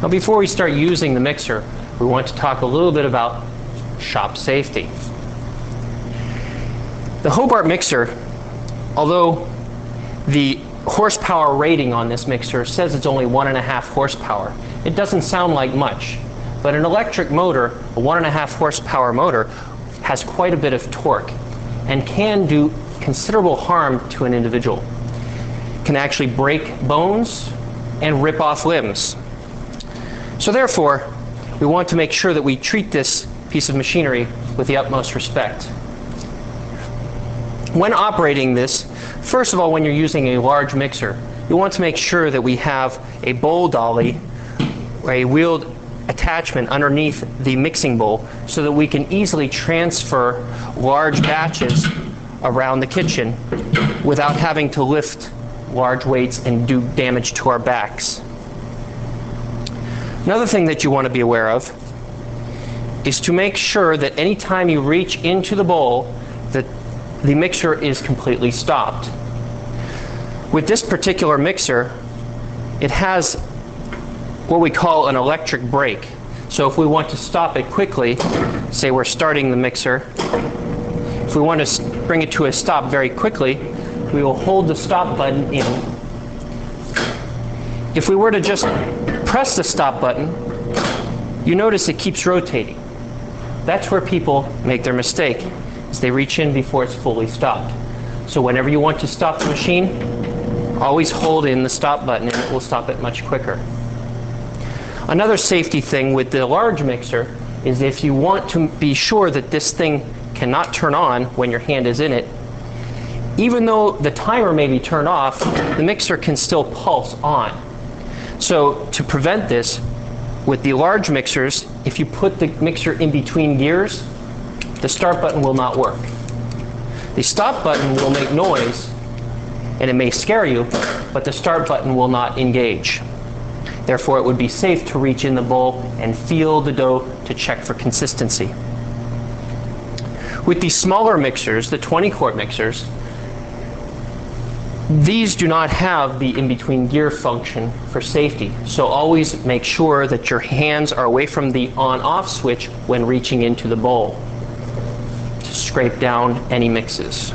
Now, before we start using the mixer, we want to talk a little bit about shop safety. The Hobart mixer, although the horsepower rating on this mixer says it's only 1.5 horsepower, it doesn't sound like much. But an electric motor, a 1.5 horsepower motor, has quite a bit of torque and can do considerable harm to an individual. It can actually break bones and rip off limbs. So therefore, we want to make sure that we treat this piece of machinery with the utmost respect. When operating this, first of all, when you're using a large mixer, you want to make sure that we have a bowl dolly or a wheeled attachment underneath the mixing bowl so that we can easily transfer large batches around the kitchen without having to lift large weights and do damage to our backs. Another thing that you want to be aware of is to make sure that any time you reach into the bowl that the mixer is completely stopped. With this particular mixer, it has what we call an electric brake. So if we want to stop it quickly, say we're starting the mixer, if we want to bring it to a stop very quickly, we will hold the stop button in. If we were to just press the stop button, you notice it keeps rotating. That's where people make their mistake, is they reach in before it's fully stopped. So whenever you want to stop the machine, always hold in the stop button and it will stop it much quicker. Another safety thing with the large mixer is if you want to be sure that this thing cannot turn on when your hand is in it, even though the timer may be turned off, the mixer can still pulse on. So to prevent this, with the large mixers, if you put the mixer in between gears, the start button will not work. The stop button will make noise, and it may scare you, but the start button will not engage. Therefore, it would be safe to reach in the bowl and feel the dough to check for consistency. With these smaller mixers, the 20-quart mixers, these do not have the in-between gear function for safety. So always make sure that your hands are away from the on-off switch when reaching into the bowl to scrape down any mixes.